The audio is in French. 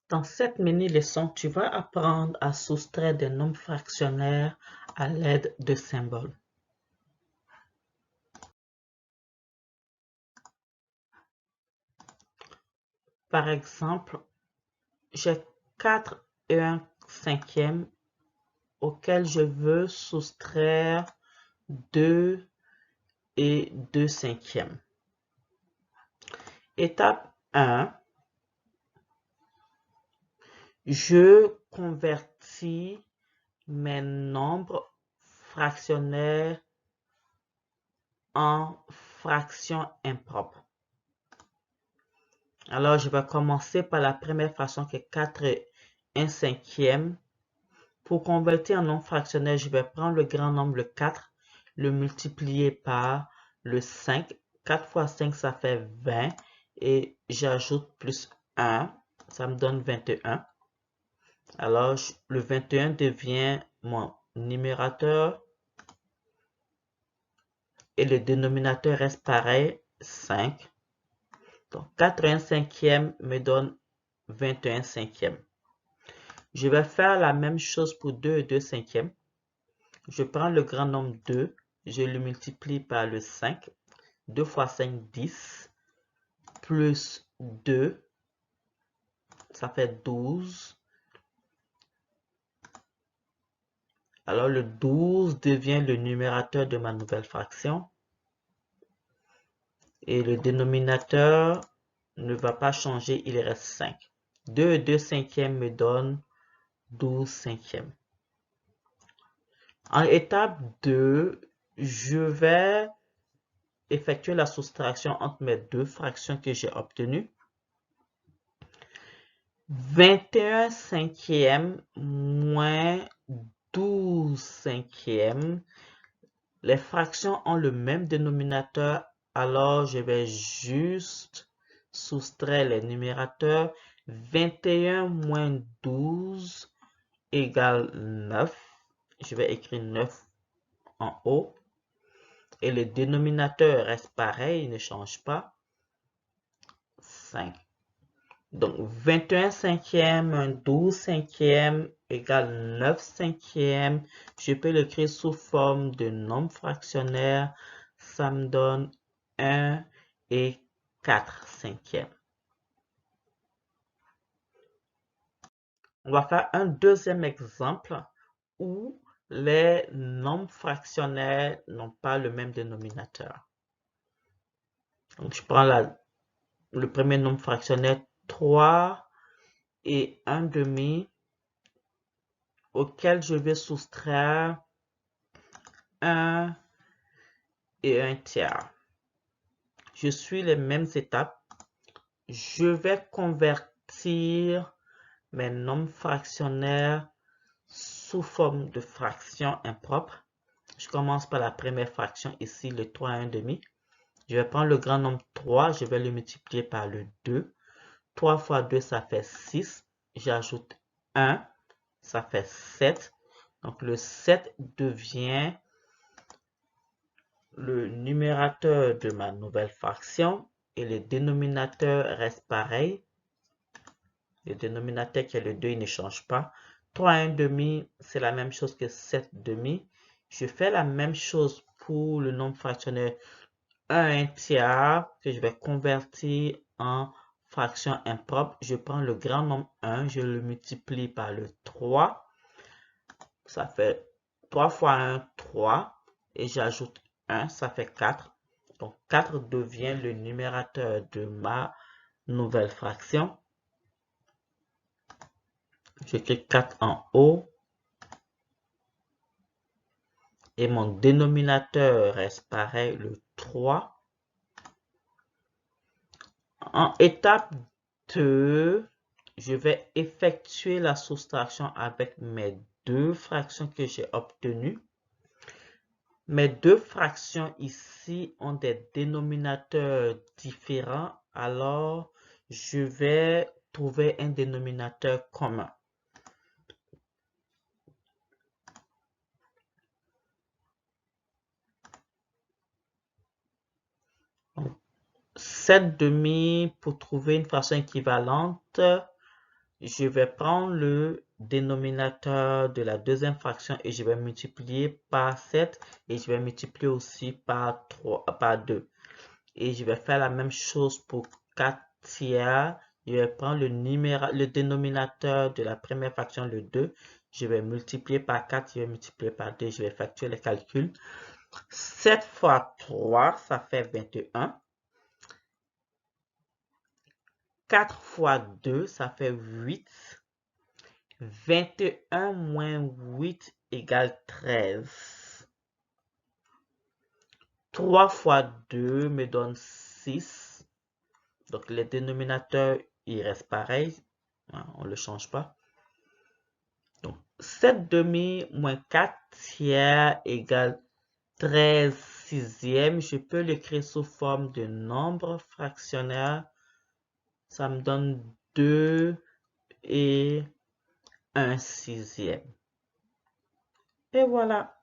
Dans cette mini-leçon, tu vas apprendre à soustraire des nombres fractionnaires à l'aide de symboles. Par exemple, j'ai 4 et 1 cinquième auquel je veux soustraire 2 et 2 cinquièmes. Étape 1, je convertis mes nombres fractionnaires en fractions impropres. Alors, je vais commencer par la première fraction qui est 4 et 1 cinquième. Pour convertir en nombre fractionnaire, je vais prendre le grand nombre, le 4, le multiplier par le 5. 4 fois 5, ça fait 20. Et j'ajoute plus 1, ça me donne 21. Alors, le 21 devient mon numérateur. Et le dénominateur reste pareil, 5. Donc, 4 et 1 cinquième me donne 21 cinquième. Je vais faire la même chose pour 2 et 2 cinquièmes. Je prends le grand nombre 2, je le multiplie par le 5. 2 fois 5, 10. Plus 2, ça fait 12. Alors, le 12 devient le numérateur de ma nouvelle fraction. Et le dénominateur ne va pas changer, il reste 5. 2 et 2 cinquièmes me donnent 12 cinquièmes. En étape 2, je vais effectuer la soustraction entre mes deux fractions que j'ai obtenues. 21 cinquièmes moins 12 cinquièmes. Les fractions ont le même dénominateur, alors je vais juste soustraire les numérateurs. 21 moins 12 égale 9. Je vais écrire 9 en haut. Et le dénominateur reste pareil, il ne change pas. 5. Donc, 21 cinquièmes, 12 cinquièmes égale 9 cinquièmes. Je peux l'écrire sous forme de nombre fractionnaire. Ça me donne 1 et 4 cinquièmes. On va faire un deuxième exemple où les nombres fractionnaires n'ont pas le même dénominateur. Donc, je prends le premier nombre fractionnaire 3 et 1 demi auquel je vais soustraire 1 et 1 tiers. Je suis les mêmes étapes. Je vais convertir mes nombres fractionnaires sous forme de fractions impropres. Je commence par la première fraction ici, le 3 et 1 demi. Je vais prendre le grand nombre 3, je vais le multiplier par le 2. 3 fois 2, ça fait 6. J'ajoute 1, ça fait 7. Donc, le 7 devient le numérateur de ma nouvelle fraction et le dénominateur reste pareil. Le dénominateur qui est le 2, il ne change pas. 3 et 1 demi, c'est la même chose que 7 demi. Je fais la même chose pour le nombre fractionnaire 1 tiers que je vais convertir en fraction impropre. Je prends le grand nombre 1, je le multiplie par le 3. Ça fait 3 fois 1, 3. Et j'ajoute 1, ça fait 4. Donc 4 devient le numérateur de ma nouvelle fraction. J'écris 4 en haut. Et mon dénominateur reste pareil, le 3. En étape 2, je vais effectuer la soustraction avec mes deux fractions que j'ai obtenues. Mes deux fractions ici ont des dénominateurs différents, alors je vais trouver un dénominateur commun. Donc, 7 demi pour trouver une fraction équivalente. je vais prendre le dénominateur de la deuxième fraction et je vais multiplier par 7 et je vais multiplier aussi par 3, par 2. Et je vais faire la même chose pour 4 tiers. Je vais prendre le dénominateur de la première fraction, le 2. Je vais multiplier par 4, je vais multiplier par 2. Je vais effectuer les calculs. 7 fois 3, ça fait 21. 4 fois 2, ça fait 8. 21 moins 8 égale 13. 3 fois 2 me donne 6. Donc, les dénominateurs, ils restent pareils. On ne le change pas. Donc, 7 demi moins 4 tiers égale 13 sixièmes. Je peux l'écrire sous forme de nombre fractionnaire. Ça me donne 2 et 1 sixième. Et voilà.